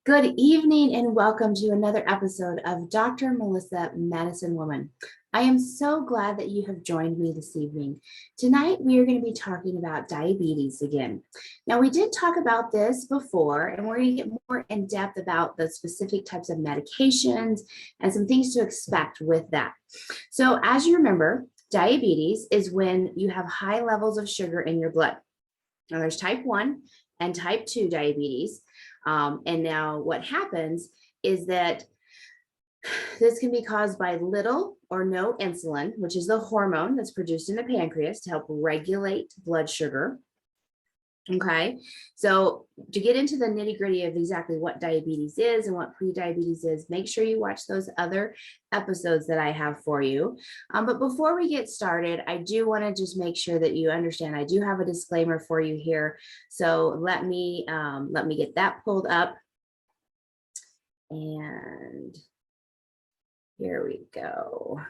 Good evening and welcome to another episode of Dr. Melissa Medicine Woman. I am so glad that you have joined me this evening. Tonight, we are going to be talking about diabetes again. Now, we did talk about this before, and we're going to get more in depth about the specific types of medications and some things to expect with that. So, as you remember, diabetes is when you have high levels of sugar in your blood. Now, there's type 1 and type 2 diabetes. And now what happens is that this can be caused by little or no insulin, which is the hormone that's produced in the pancreas to help regulate blood sugar. Okay, so to get into the nitty gritty of exactly what diabetes is and what prediabetes is, make sure you watch those other episodes that I have for you. But before we get started, I do want to just make sure that you understand I do have a disclaimer for you here. So let me get that pulled up. And here we go.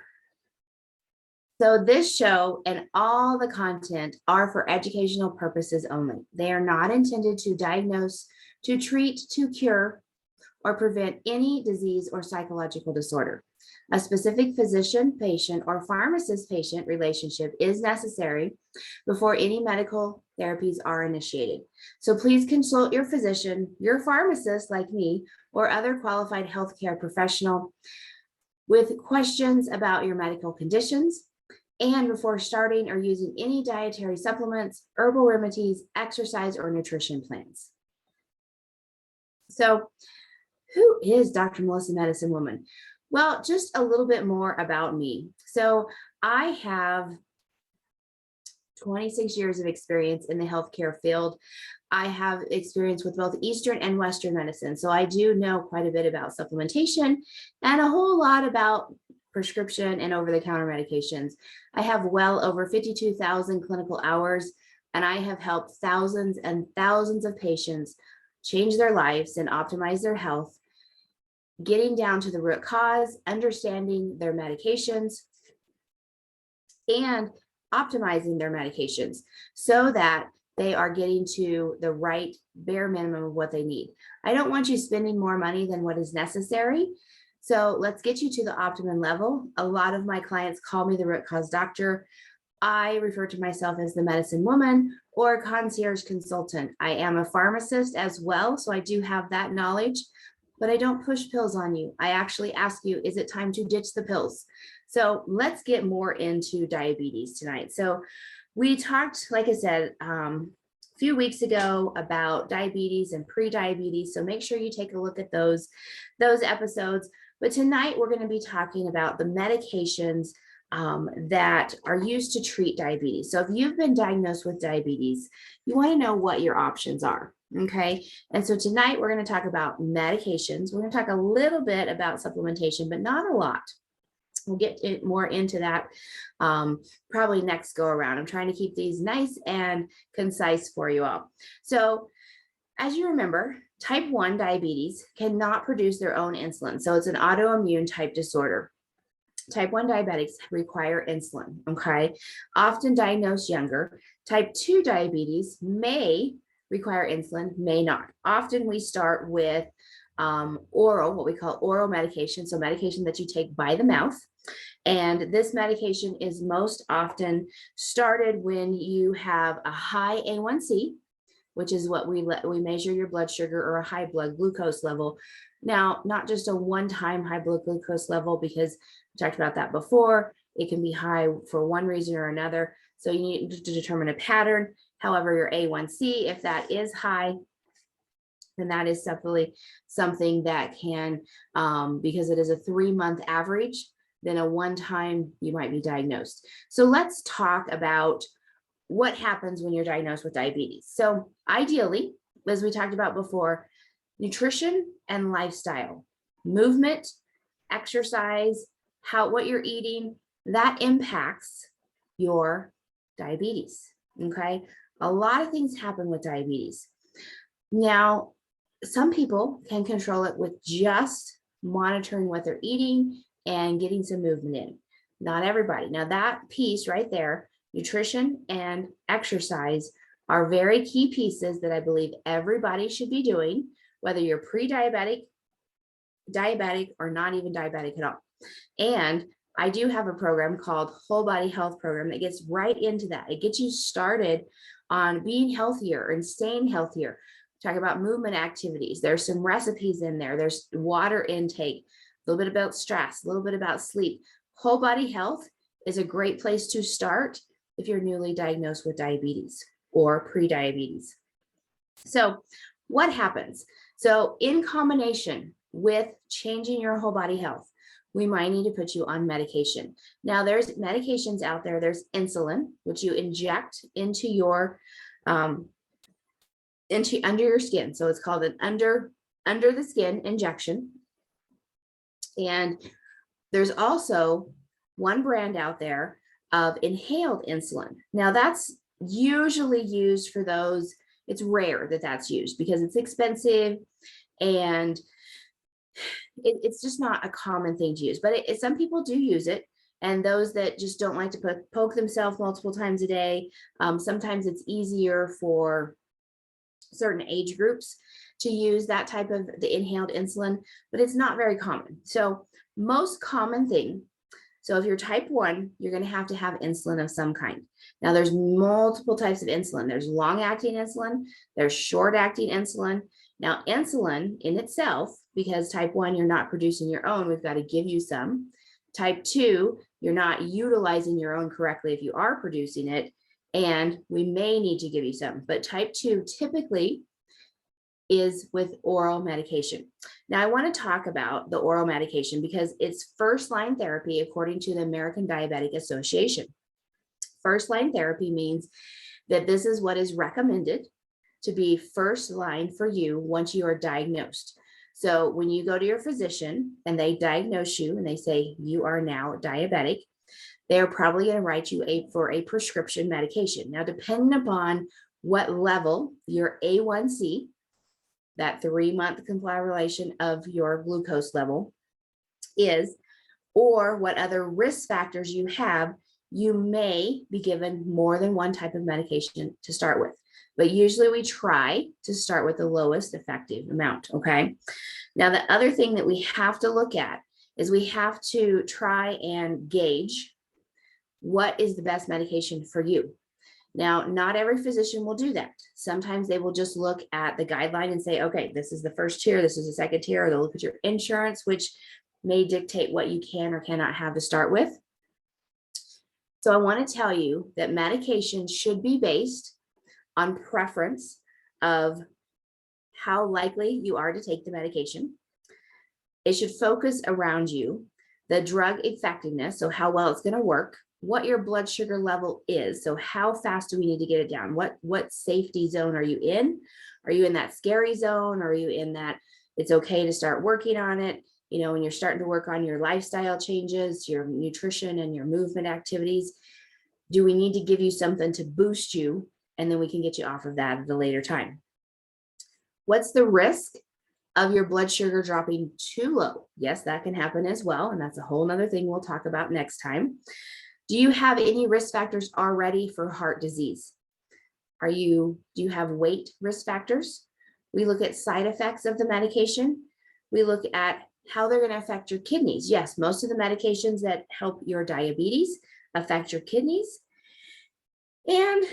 So this show and all the content are for educational purposes only. They are not intended to diagnose, to treat, to cure, or prevent any disease or psychological disorder. A specific physician-patient or pharmacist-patient relationship is necessary before any medical therapies are initiated. So please consult your physician, your pharmacist like me, or other qualified healthcare professional with questions about your medical conditions, and before starting or using any dietary supplements, herbal remedies, exercise, or nutrition plans. So, who is Dr. Melissa Medicine Woman? Well, just a little bit more about me. So, I have 26 years of experience in the healthcare field. I have experience with both Eastern and Western medicine. So I do know quite a bit about supplementation and a whole lot about prescription and over-the-counter medications. I have well over 52,000 clinical hours, and I have helped thousands and thousands of patients change their lives and optimize their health, getting down to the root cause, understanding their medications, and optimizing their medications so that they are getting to the right bare minimum of what they need. I don't want you spending more money than what is necessary. So let's get you to the optimum level. A lot of my clients call me the root cause doctor. I refer to myself as the medicine woman or concierge consultant. I am a pharmacist as well, so I do have that knowledge, but I don't push pills on you. I actually ask you, is it time to ditch the pills? So let's get more into diabetes tonight. So we talked, like I said, a few weeks ago about diabetes and pre-diabetes. So make sure you take a look at those episodes. But tonight we're going to be talking about the medications that are used to treat diabetes. So if you've been diagnosed with diabetes, you want to know what your options are. Okay. And so tonight we're going to talk about medications. We're going to talk a little bit about supplementation, but not a lot. We'll get more into that probably next go around. I'm trying to keep these nice and concise for you all. So as you remember, type 1 diabetes cannot produce their own insulin. So it's an autoimmune type disorder. Type 1 diabetics require insulin, okay? Often diagnosed younger. Type 2 diabetes may require insulin, may not. Often we start with oral, what we call oral medication, so medication that you take by the mouth. And this medication is most often started when you have a high A1C, which is what we measure your blood sugar or a high blood glucose level. Now, not just a one-time high blood glucose level, because we talked about that before. It can be high for one reason or another. So you need to determine a pattern. However, your A1C, if that is high, then that is definitely something that can, because it is a 3-month average, then a one-time you might be diagnosed. So let's talk about what happens when you're diagnosed with diabetes. So ideally, as we talked about before, nutrition and lifestyle, movement, exercise, what you're eating, that impacts your diabetes, okay? A lot of things happen with diabetes. Now, some people can control it with just monitoring what they're eating and getting some movement in. Not everybody. Now that piece right there, nutrition and exercise, are very key pieces that I believe everybody should be doing, whether you're pre-diabetic, diabetic, or not even diabetic at all. And I do have a program called Whole Body Health Program that gets right into that. It gets you started on being healthier and staying healthier. Talk about movement activities. There's some recipes in there. There's water intake, a little bit about stress, a little bit about sleep. Whole body health is a great place to start if you're newly diagnosed with diabetes or pre-diabetes. So what happens? So in combination with changing your whole body health, we might need to put you on medication. Now there's medications out there. There's insulin, which you inject into your under your skin. So it's called an under the skin injection. And there's also one brand out there of inhaled insulin. Now that's usually used for those, it's rare that that's used because it's expensive and it's just not a common thing to use, but some people do use it. And those that just don't like to poke themselves multiple times a day, sometimes it's easier for certain age groups to use that type of the inhaled insulin, but it's not very common. So most common thing, so if you're type 1, you're going to have insulin of some kind. Now there's multiple types of insulin. There's long-acting insulin, there's short-acting insulin. Now insulin in itself, because type 1, you're not producing your own, we've got to give you some. Type 2, you're not utilizing your own correctly if you are producing it, and we may need to give you some. But type 2 typically is with oral medication. Now I want to talk about the oral medication because it's first-line therapy according to the American Diabetic Association. First-line therapy means that this is what is recommended to be first line for you once you are diagnosed. So when you go to your physician and they diagnose you and they say you are now diabetic, they're probably going to write you for a prescription medication. Now, depending upon what level your A1C, that 3-month correlation of your glucose level is, or what other risk factors you have, you may be given more than one type of medication to start with. But usually we try to start with the lowest effective amount, okay? Now, the other thing that we have to look at is we have to try and gauge what is the best medication for you. Now, not every physician will do that. Sometimes they will just look at the guideline and say, okay, this is the first tier, this is the second tier, or they'll look at your insurance, which may dictate what you can or cannot have to start with. So I want to tell you that medication should be based on preference of how likely you are to take the medication. It should focus around you, the drug effectiveness, so how well it's going to work, what your blood sugar level is, so how fast do we need to get it down, what safety zone are you in? Are you in that scary zone? Are you in that it's okay to start working on it? You know, when you're starting to work on your lifestyle changes, your nutrition and your movement activities, do we need to give you something to boost you? And then we can get you off of that at a later time. What's the risk of your blood sugar dropping too low? Yes, that can happen as well. And that's a whole nother thing we'll talk about next time. Do you have any risk factors already for heart disease? Do you have weight risk factors? We look at side effects of the medication. We look at how they're going to affect your kidneys. Yes, most of the medications that help your diabetes affect your kidneys. And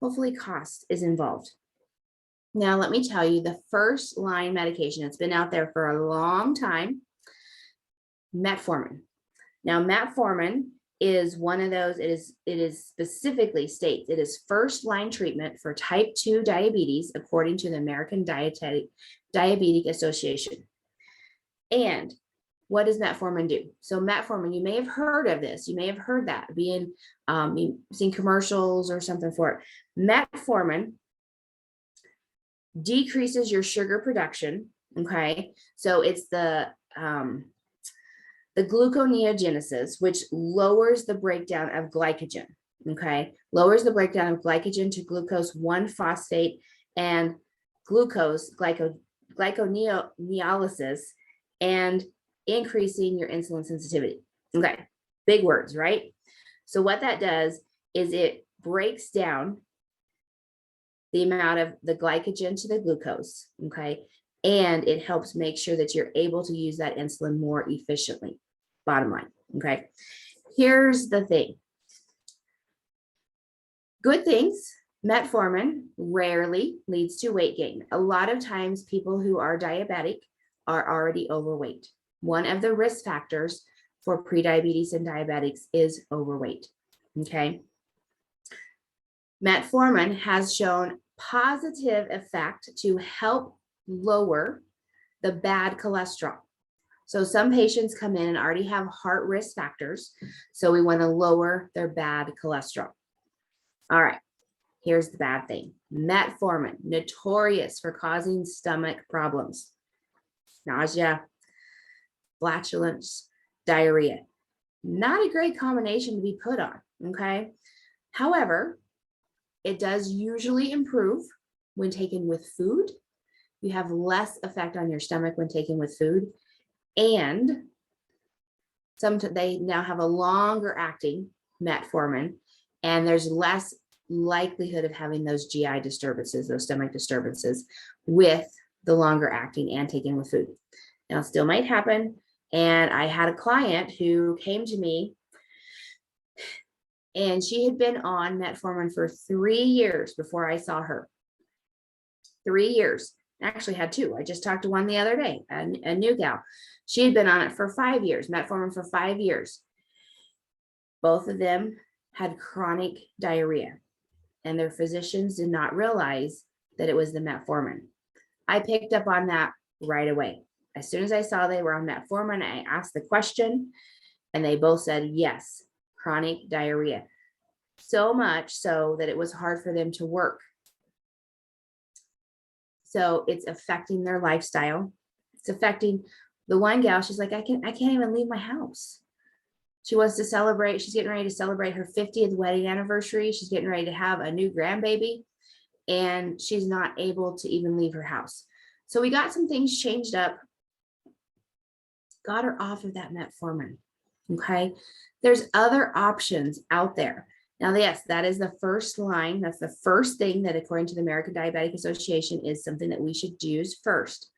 hopefully cost is involved. Now, let me tell you the first line medication that's been out there for a long time, metformin. Now, metformin is one of those, it is specifically states it is first line treatment for type 2 diabetes, according to the American Diabetic Association. And what does metformin do? So metformin, you may have heard of this. You may have heard that you've seen commercials or something for it. Metformin decreases your sugar production. Okay. So it's the gluconeogenesis, which lowers the breakdown of glycogen. Okay. Lowers the breakdown of glycogen to glucose 1-phosphate and glucose, glyconeolysis, and increasing your insulin sensitivity. Okay, big words, right? So what that does is it breaks down the amount of the glycogen to the glucose, okay? And it helps make sure that you're able to use that insulin more efficiently, bottom line, okay? Here's the thing. Good things, metformin rarely leads to weight gain. A lot of times people who are diabetic are already overweight. One of the risk factors for prediabetes and diabetics is overweight, okay? Metformin has shown positive effect to help lower the bad cholesterol. So some patients come in and already have heart risk factors, so we want to lower their bad cholesterol. All right, here's the bad thing. Metformin, notorious for causing stomach problems, nausea, flatulence, diarrhea. Not a great combination to be put on, okay? However, it does usually improve when taken with food. You have less effect on your stomach when taken with food. And they now have a longer acting metformin, and there's less likelihood of having those GI disturbances, those stomach disturbances with the longer acting and taken with food. Now, it still might happen. And I had a client who came to me and she had been on metformin for 3 years before I saw her. 3 years. I actually had 2. I just talked to one the other day, a new gal. She had been on it for 5 years, metformin for 5 years. Both of them had chronic diarrhea, and their physicians did not realize that it was the metformin. I picked up on that right away. As soon as I saw they were on metformin, I asked the question, and they both said yes, chronic diarrhea. So much so that it was hard for them to work. So it's affecting their lifestyle. It's affecting the one gal. She's like, I can't even leave my house. She wants to celebrate. She's getting ready to celebrate her 50th wedding anniversary. She's getting ready to have a new grandbaby, and she's not able to even leave her house. So we got some things changed up, got her off of that metformin. Okay. There's other options out there. Now, yes, that is the first line. That's the first thing that, according to the American Diabetic Association, is something that we should use first.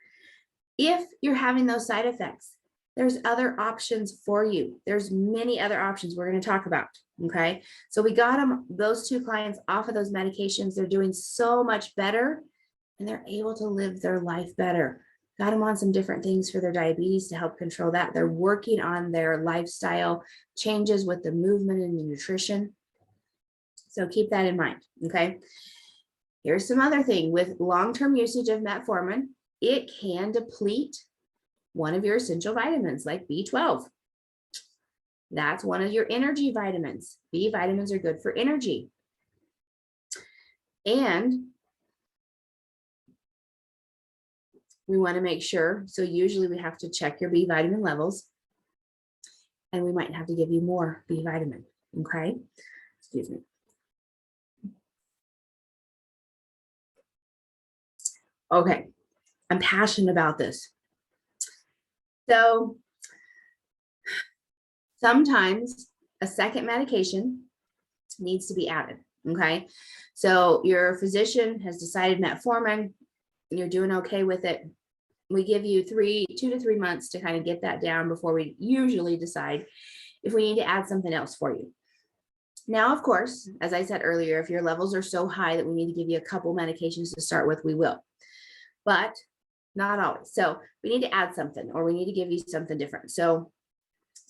If you're having those side effects, there's other options for you. There's many other options we're going to talk about. Okay. So we got those 2 clients off of those medications. They're doing so much better, and they're able to live their life better. Got them on some different things for their diabetes to help control that. They're working on their lifestyle changes with the movement and the nutrition. So keep that in mind, okay? Here's some other thing. With long-term usage of metformin, it can deplete one of your essential vitamins like B12. That's one of your energy vitamins. B vitamins are good for energy. And we want to make sure, so usually we have to check your B vitamin levels, and we might have to give you more B vitamin, okay? Excuse me. Okay, I'm passionate about this. So sometimes a second medication needs to be added, okay? So your physician has decided metformin, you're doing okay with it. We give you 2 to 3 months to kind of get that down before we usually decide if we need to add something else for you. Now, of course, as I said earlier, if your levels are so high that we need to give you a couple medications to start with, we will, but not always. So we need to add something, or we need to give you something different. So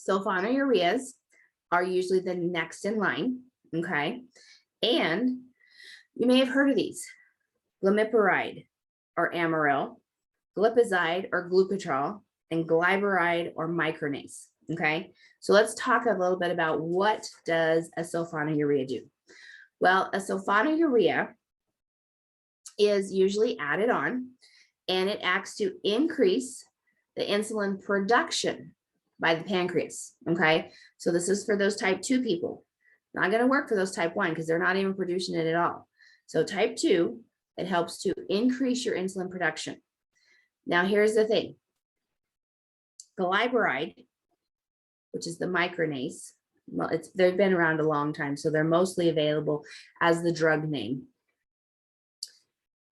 sulfonylureas are usually the next in line, okay? And you may have heard of these: glimepiride or Amaryl, glipizide or Glucotrol, and glyburide or Micronase, okay? So let's talk a little bit about what does a sulfonylurea do. Well, a sulfonylurea is usually added on, and it acts to increase the insulin production by the pancreas, okay? So this is for those type 2 people. Not going to work for those type 1 because they're not even producing it at all. So type 2, it helps to increase your insulin production. Now, here's the thing. Glyburide, which is the Micronase, well, they've been around a long time, so they're mostly available as the drug name.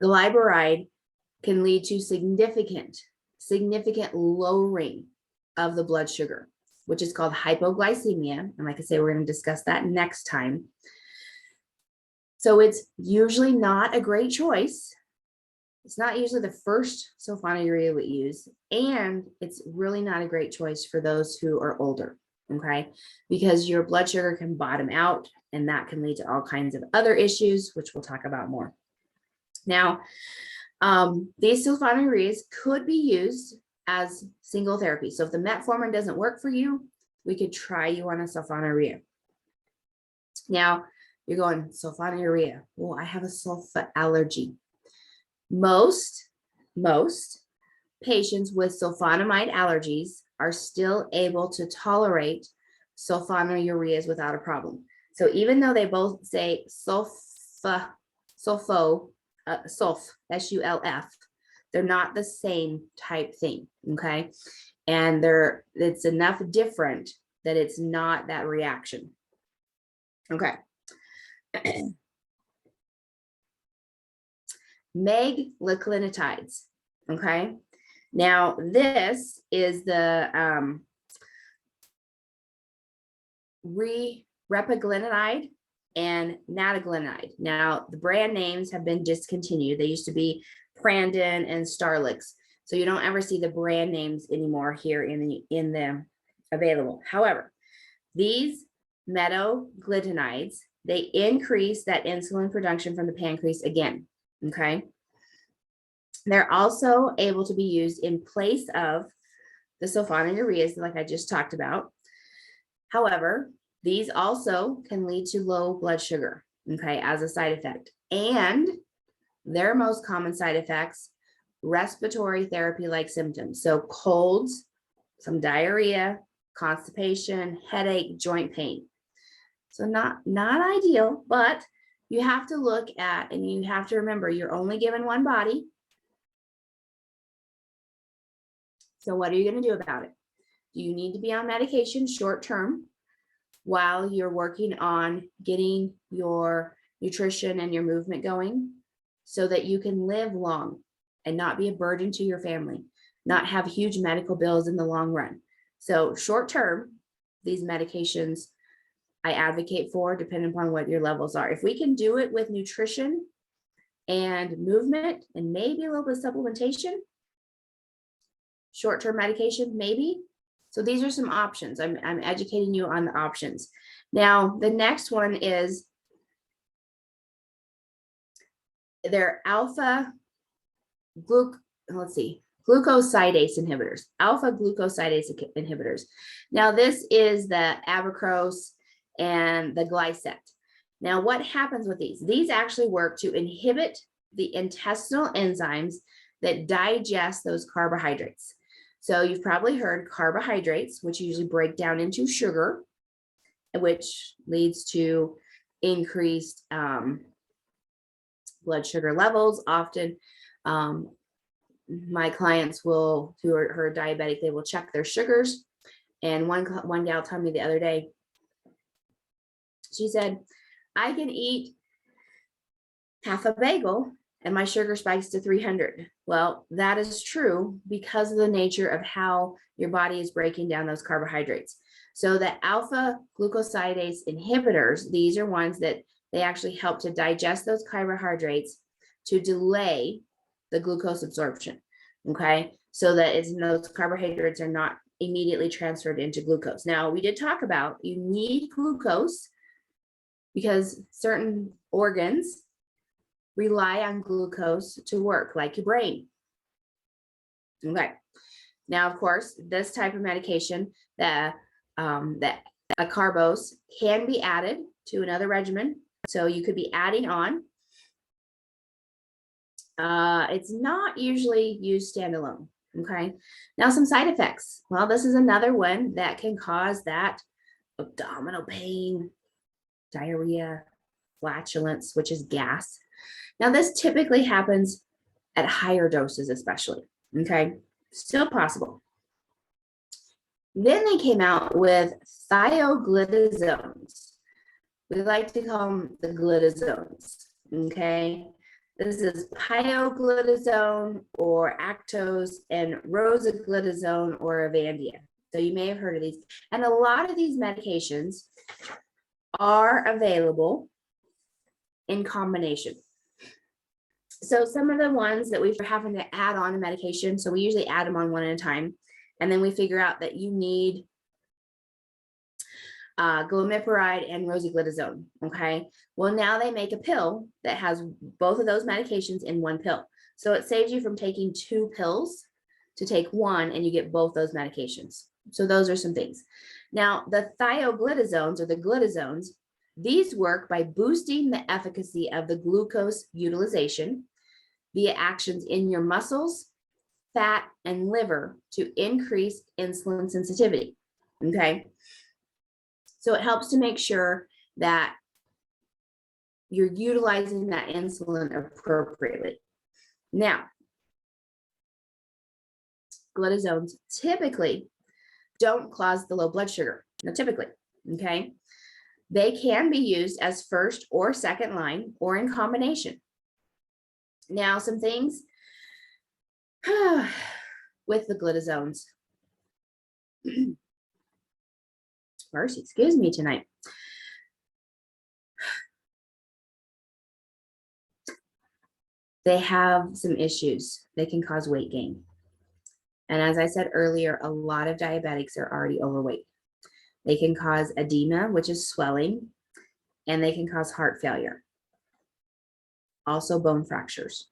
Glyburide can lead to significant lowering of the blood sugar, which is called hypoglycemia. And like I say, we're going to discuss that next time. So it's usually not a great choice. It's not usually the first sulfonylurea we use, and it's really not a great choice for those who are older, okay? Because your blood sugar can bottom out, and that can lead to all kinds of other issues, which we'll talk about more. Now, these sulfonylureas could be used as single therapy. So if the metformin doesn't work for you, we could try you on a sulfonylurea. Now, you're going, sulfonylurea. Well, I have a sulfa allergy. Most patients with sulfonamide allergies are still able to tolerate sulfonylureas without a problem. So even though they both say sulf, S-U-L-F, they're not the same type thing, okay? And it's enough different that it's not that reaction. Okay. Meglitinides, okay? Now, this is the repaglinide and nataglinide. Now, the brand names have been discontinued. They used to be Prandon and Starlix. So you don't ever see the brand names anymore here in the available. However, these meglitinides, they increase that insulin production from the pancreas again, okay? They're also able to be used in place of the sulfonylureas, like I just talked about. However, these also can lead to low blood sugar, okay, as a side effect. And their most common side effects, respiratory therapy-like symptoms. So colds, some diarrhea, constipation, headache, joint pain. So not ideal, but you have to look at, and you have to remember, you're only given one body. So what are you going to do about it? Do you need to be on medication short term while you're working on getting your nutrition and your movement going so that you can live long and not be a burden to your family, not have huge medical bills in the long run? So short term, these medications I advocate for, depending upon what your levels are. If we can do it with nutrition and movement and maybe a little bit of supplementation, short-term medication, maybe. So these are some options. I'm educating you on the options. Now, the next one is their glucosidase inhibitors, alpha glucosidase inhibitors. Now, this is the Abracose and the Glycet. Now, what happens with these? These actually work to inhibit the intestinal enzymes that digest those carbohydrates. So you've probably heard carbohydrates, which usually break down into sugar, which leads to increased blood sugar levels. Often, my clients who are diabetic, they will check their sugars. And one gal told me the other day, she said, I can eat half a bagel and my sugar spikes to 300. Well, that is true because of the nature of how your body is breaking down those carbohydrates. So the alpha glucosidase inhibitors, these are ones that they actually help to digest those carbohydrates to delay the glucose absorption, okay? So that those carbohydrates are not immediately transferred into glucose. Now, we did talk about you need glucose because certain organs rely on glucose to work, like your brain. Okay. Now, of course, this type of medication, that acarbose, can be added to another regimen. So you could be adding on. It's not usually used standalone. Okay. Now, some side effects. Well, this is another one that can cause that abdominal pain, diarrhea, flatulence, which is gas. Now, this typically happens at higher doses, especially, okay? Still possible. Then they came out with thioglitazones. We like to call them the glitazones, okay? This is pioglitazone or Actos and rosiglitazone or Avandia. So you may have heard of these. And a lot of these medications are available in combination. So some of the ones that we're having to add on a medication, so we usually add them on one at a time, and then we figure out that you need glimepiride and rosiglitazone, okay? Well, now they make a pill that has both of those medications in one pill. So it saves you from taking 2 pills to take 1, and you get both those medications. So those are some things. Now, the thioglitazones or the glitazones, these work by boosting the efficacy of the glucose utilization via actions in your muscles, fat, and liver to increase insulin sensitivity, okay? So it helps to make sure that you're utilizing that insulin appropriately. Now, glitazones typically don't cause the low blood sugar. Now, typically, okay? They can be used as first or second line or in combination. Now, some things with the glitazones. Mercy, excuse me tonight. They have some issues. They can cause weight gain. And as I said earlier, a lot of diabetics are already overweight. They can cause edema, which is swelling, and they can cause heart failure. Also bone fractures.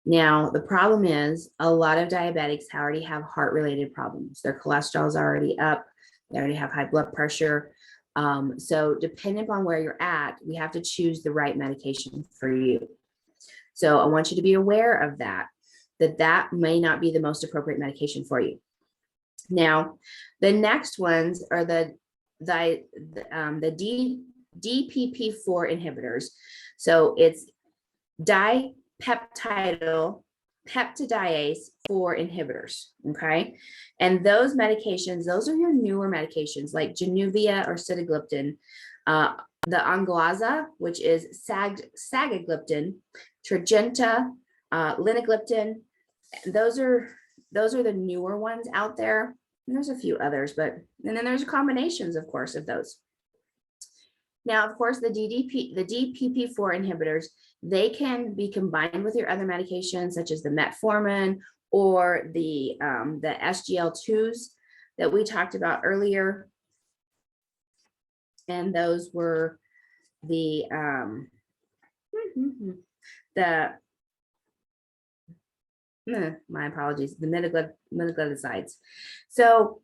Now, the problem is a lot of diabetics already have heart-related problems. Their cholesterol is already up. They already have high blood pressure. So depending upon where you're at, we have to choose the right medication for you. So I want you to be aware of that may not be the most appropriate medication for you. Now, the next ones are the DPP4 inhibitors. So it's dipeptidyl peptidase 4 inhibitors, okay? And those medications, those are your newer medications like Januvia or sitagliptin, the Onglyza, which is sagagliptin, Tradjenta, linagliptin. Those are the newer ones out there. And there's a few others, and then there's combinations, of course, of those. Now, of course, the DPP4 inhibitors, they can be combined with your other medications, such as the metformin or the SGLT2s that we talked about earlier. And those were my apologies, the metagluticides. So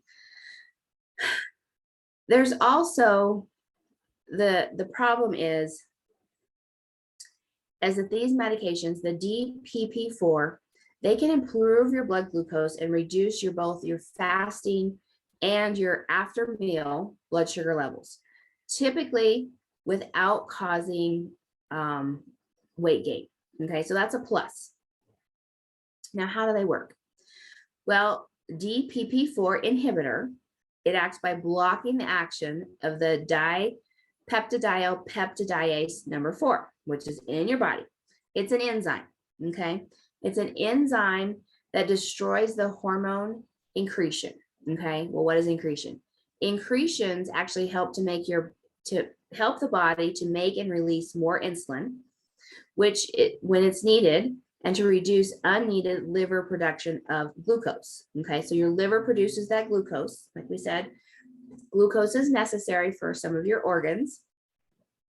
there's also the problem is that these medications, the DPP4, they can improve your blood glucose and reduce both your fasting and your after meal blood sugar levels, typically without causing weight gain. Okay, so that's a plus. Now, how do they work? Well, DPP4 inhibitor, it acts by blocking the action of the dipeptidyl peptidase number 4, which is in your body. It's an enzyme, okay? It's an enzyme that destroys the hormone incretin, okay? Well, what is incretin? Incretins actually help to help the body to make and release more insulin, which when it's needed, and to reduce unneeded liver production of glucose. Okay, so your liver produces that glucose. Like we said, glucose is necessary for some of your organs.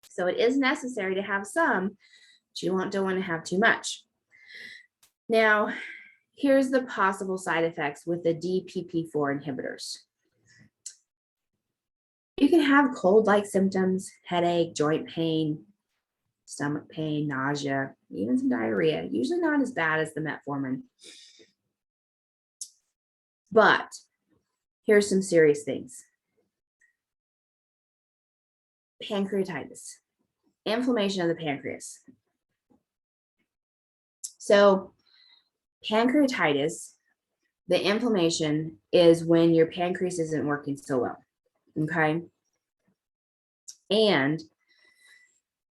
So it is necessary to have some, but you don't want to have too much. Now, here's the possible side effects with the DPP4 inhibitors. You can have cold-like symptoms, headache, joint pain, stomach pain, nausea, even some diarrhea, usually not as bad as the metformin. But here's some serious things. Pancreatitis, inflammation of the pancreas. So pancreatitis, the inflammation is when your pancreas isn't working so well, okay? And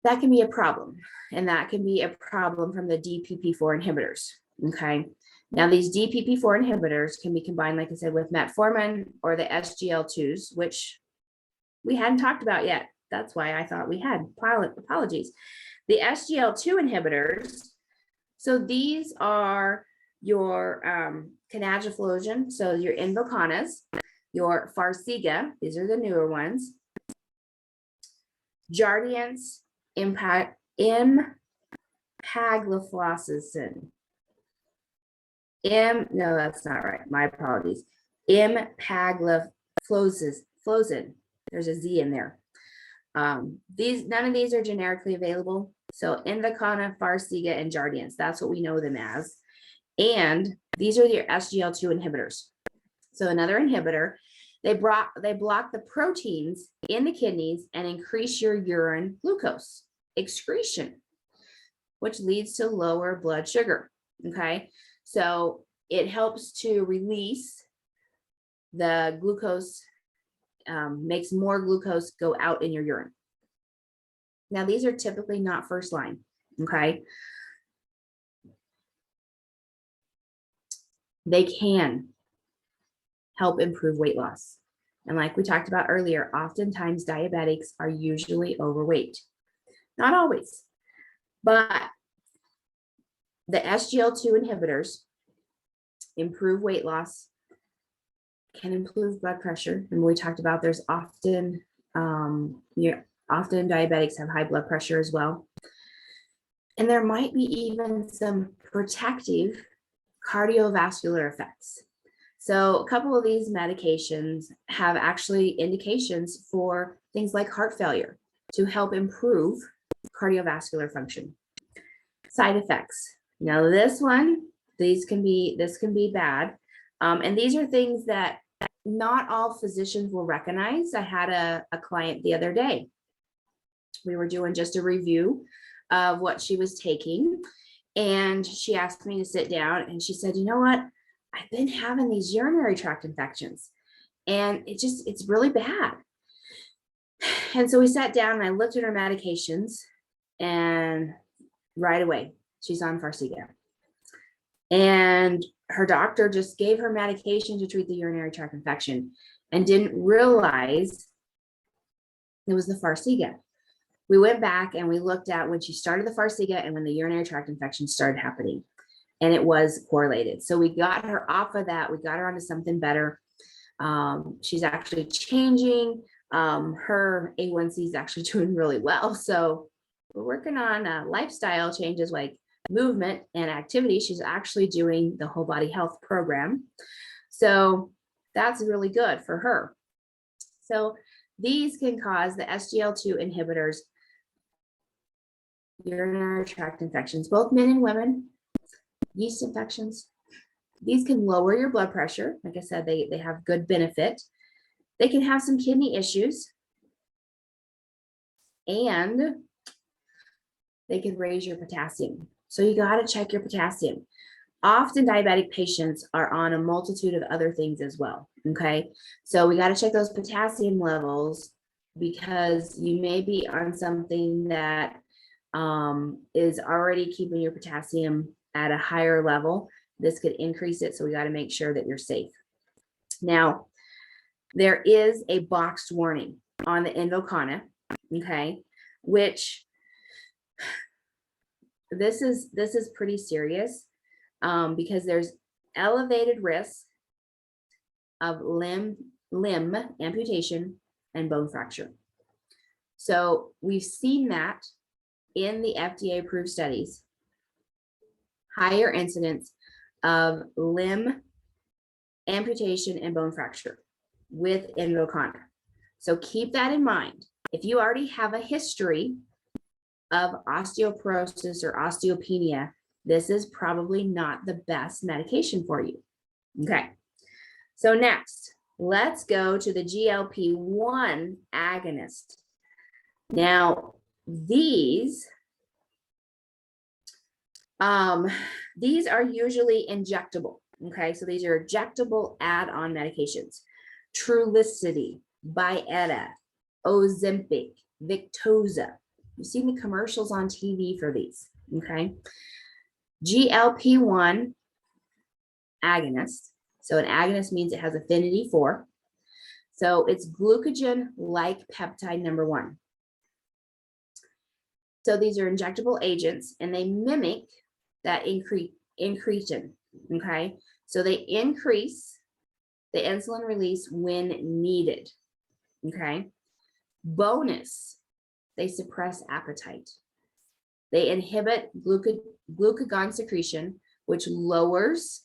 that can be a problem. And that can be a problem from the DPP4 inhibitors. Okay. Now, these DPP4 inhibitors can be combined, like I said, with metformin or the SGLT2s, which we hadn't talked about yet. That's why I thought we had. Apologies. The SGLT2 inhibitors, so these are your canagliflozin, so your Invocanas, your Farxiga, these are the newer ones, Jardiance, empagliflozin. No, that's not right. My apologies. Empagliflozin. There's a Z in there. None of these are generically available. So Invokana, Farxiga, and Jardiance, that's what we know them as. And these are your SGLT2 inhibitors. So another inhibitor, they block the proteins in the kidneys and increase your urine glucose excretion, which leads to lower blood sugar. Okay, so it helps to release the glucose, makes more glucose go out in your urine. Now, these are typically not first line. Okay, they can help improve weight loss. And like we talked about earlier, oftentimes diabetics are usually overweight. Not always, but the SGLT2 inhibitors improve weight loss, can improve blood pressure. And we talked about there's often, often diabetics have high blood pressure as well. And there might be even some protective cardiovascular effects. So a couple of these medications have actually indications for things like heart failure to help improve cardiovascular function. Side effects. Now this can be bad. And these are things that not all physicians will recognize. I had a client the other day. We were doing just a review of what she was taking. And she asked me to sit down and she said, you know what? I've been having these urinary tract infections and it's really bad. And so we sat down and I looked at her medications and right away, she's on Farxiga. And her doctor just gave her medication to treat the urinary tract infection and didn't realize it was the Farxiga. We went back and we looked at when she started the Farxiga and when the urinary tract infection started happening, and it was correlated. So we got her off of that. We got her onto something better. She's actually changing. Her A1C is actually doing really well. So we're working on lifestyle changes like movement and activity. She's actually doing the whole body health program. So that's really good for her. So these can cause the SGLT2 inhibitors, urinary tract infections, both men and women, yeast infections. These can lower your blood pressure. Like I said, they have good benefit. They can have some kidney issues, and they can raise your potassium. So you got to check your potassium. Often diabetic patients are on a multitude of other things as well. Okay, so we got to check those potassium levels because you may be on something that is already keeping your potassium at a higher level. This could increase it, so we got to make sure that you're safe. Now, there is a boxed warning on the Invokana, okay, which this is pretty serious because there's elevated risk of limb amputation and bone fracture. So we've seen that in the FDA approved studies, higher incidence of limb amputation and bone fracture with Invokana. So keep that in mind. If you already have a history of osteoporosis or osteopenia, this is probably not the best medication for you. Okay, so next, let's go to the GLP-1 agonist. Now, these are usually injectable. Okay, so these are injectable add-on medications. Trulicity, Byetta, Ozempic, Victoza. You've seen the commercials on TV for these, okay? GLP-1 agonist. So an agonist means it has affinity for. So it's glucagon-like peptide number 1. So these are injectable agents and they mimic that incretin, okay? So they increase the insulin release when needed, okay? Bonus, they suppress appetite. They inhibit glucagon secretion, which lowers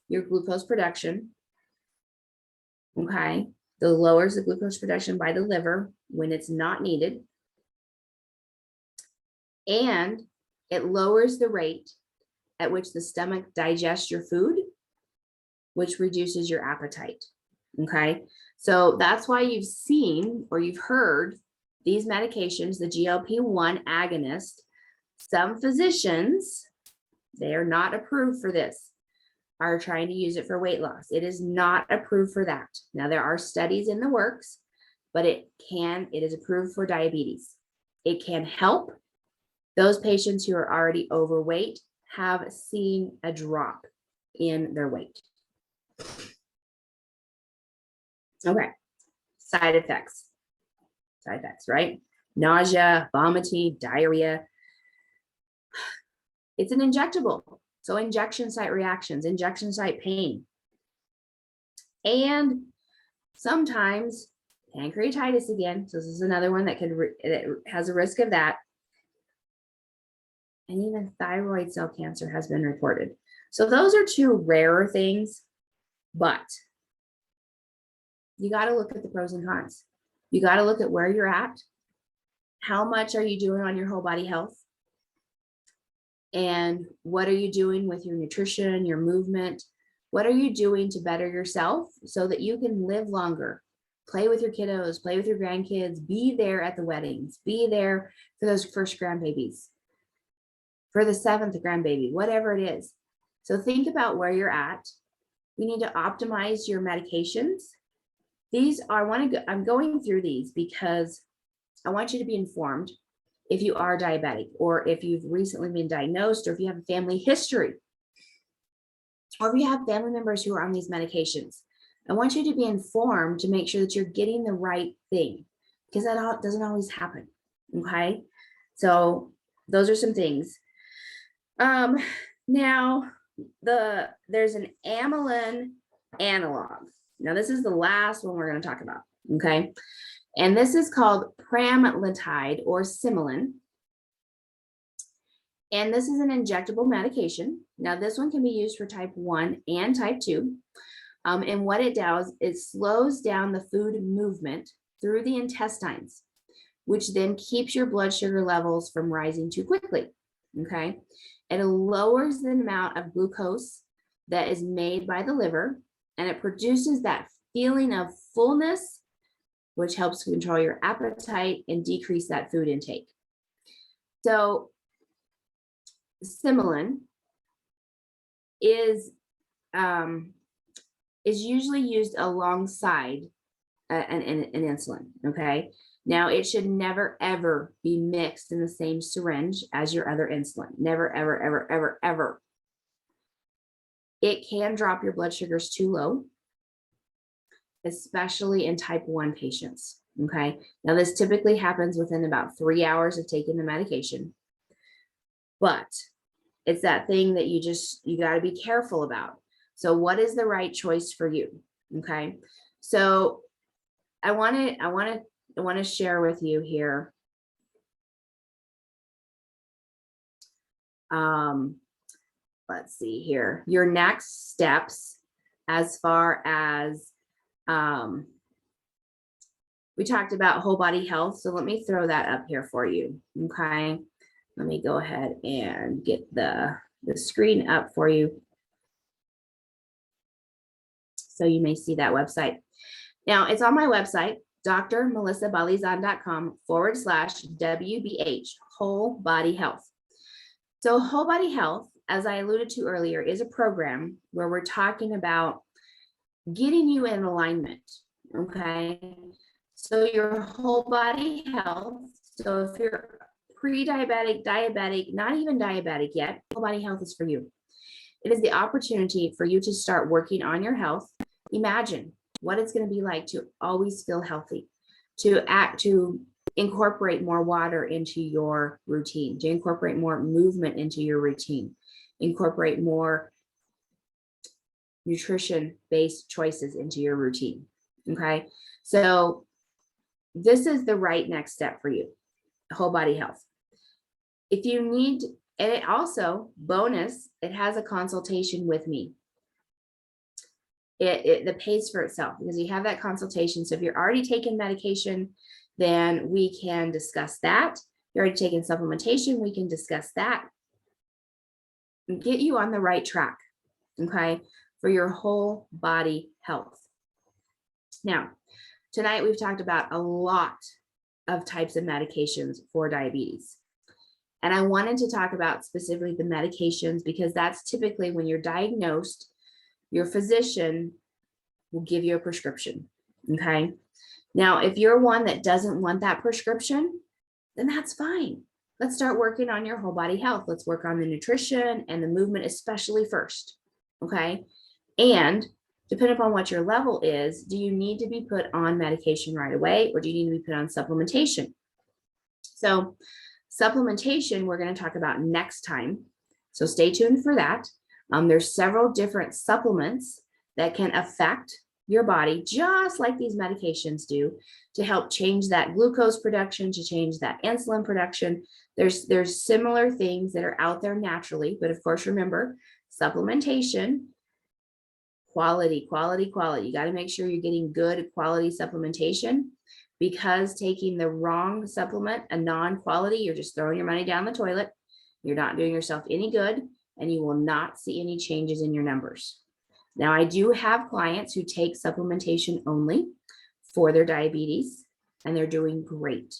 your glucose production, okay? It lowers the glucose production by the liver when it's not needed. And it lowers the rate at which the stomach digests your food, which reduces your appetite, okay? So that's why you've seen or you've heard these medications, the GLP-1 agonist, some physicians, they are not approved for this, are trying to use it for weight loss. It is not approved for that. Now there are studies in the works, but it is approved for diabetes. It can help. Those patients who are already overweight have seen a drop in their weight. Okay, side effects, right? Nausea, vomiting, diarrhea. It's an injectable. So injection site reactions, injection site pain. And sometimes pancreatitis again. So this is another one that that has a risk of that. And even thyroid cell cancer has been reported. So those are 2 rarer things, but you got to look at the pros and cons. You got to look at where you're at. How much are you doing on your whole body health? And what are you doing with your nutrition, your movement? What are you doing to better yourself so that you can live longer? Play with your kiddos, play with your grandkids, be there at the weddings, be there for those first grandbabies, for the 7th grandbaby, whatever it is. So think about where you're at. We need to optimize your medications. I'm going through these because I want you to be informed if you are diabetic or if you've recently been diagnosed or if you have a family history or if you have family members who are on these medications. I want you to be informed to make sure that you're getting the right thing because that doesn't always happen, okay? So those are some things. Now, there's an amylin analog. Now, this is the last one we're going to talk about, okay? And this is called pramlintide or Similan. And this is an injectable medication. Now, this one can be used for type 1 and type 2. And what it does, it slows down the food movement through the intestines, which then keeps your blood sugar levels from rising too quickly, okay? It lowers the amount of glucose that is made by the liver, and it produces that feeling of fullness, which helps control your appetite and decrease that food intake. So Similan is usually used alongside an insulin, okay? Now, it should never, ever be mixed in the same syringe as your other insulin. Never, ever, ever, ever, ever. It can drop your blood sugars too low, especially in type 1 patients, okay? Now, this typically happens within about 3 hours of taking the medication, but it's that thing that you got to be careful about. So what is the right choice for you, okay? So I want to share with you here. Let's see here. Your next steps as far as we talked about whole body health. So let me throw that up here for you. Okay. Let me go ahead and get the screen up for you, so you may see that website. Now, it's on my website, drmelissabalizan.com/WBH, Whole Body Health. So Whole Body Health, as I alluded to earlier, is a program where we're talking about getting you in alignment, okay? So your whole body health, so if you're pre-diabetic, diabetic, not even diabetic yet, Whole Body Health is for you. It is the opportunity for you to start working on your health. Imagine what it's going to be like to always feel healthy, to incorporate more water into your routine, to incorporate more movement into your routine, incorporate more nutrition-based choices into your routine. Okay, so this is the right next step for you, Whole Body Health. If you need, and it also, bonus, it has a consultation with me. It pays for itself because you have that consultation. So if you're already taking medication, then we can discuss that. If you're already taking supplementation, we can discuss that and get you on the right track, okay, for your whole body health. Now, tonight we've talked about a lot of types of medications for diabetes. And I wanted to talk about specifically the medications because that's typically when you're diagnosed, your physician will give you a prescription, okay? Now, if you're one that doesn't want that prescription, then that's fine. Let's start working on your whole body health. Let's work on the nutrition and the movement, especially first, okay? And depending upon what your level is, do you need to be put on medication right away or do you need to be put on supplementation? So supplementation, we're going to talk about next time. So stay tuned for that. There's several different supplements that can affect your body, just like these medications do, to help change that glucose production, to change that insulin production. There's similar things that are out there naturally, but of course, remember, supplementation, quality. You got to make sure you're getting good quality supplementation, because taking the wrong supplement, a non-quality, you're just throwing your money down the toilet. You're not doing yourself any good, and you will not see any changes in your numbers. Now, I do have clients who take supplementation only for their diabetes, and they're doing great.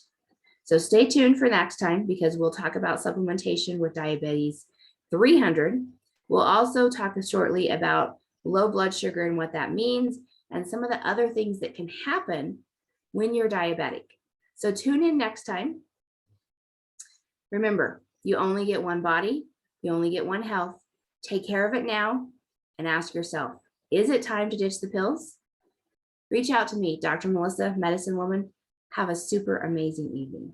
So stay tuned for next time because we'll talk about supplementation with diabetes 300. We'll also talk shortly about low blood sugar and what that means, and some of the other things that can happen when you're diabetic. So tune in next time. Remember, you only get one body. You only get one health. Take care of it now and ask yourself, is it time to ditch the pills? Reach out to me, Dr. Melissa, Medicine Woman. Have a super amazing evening.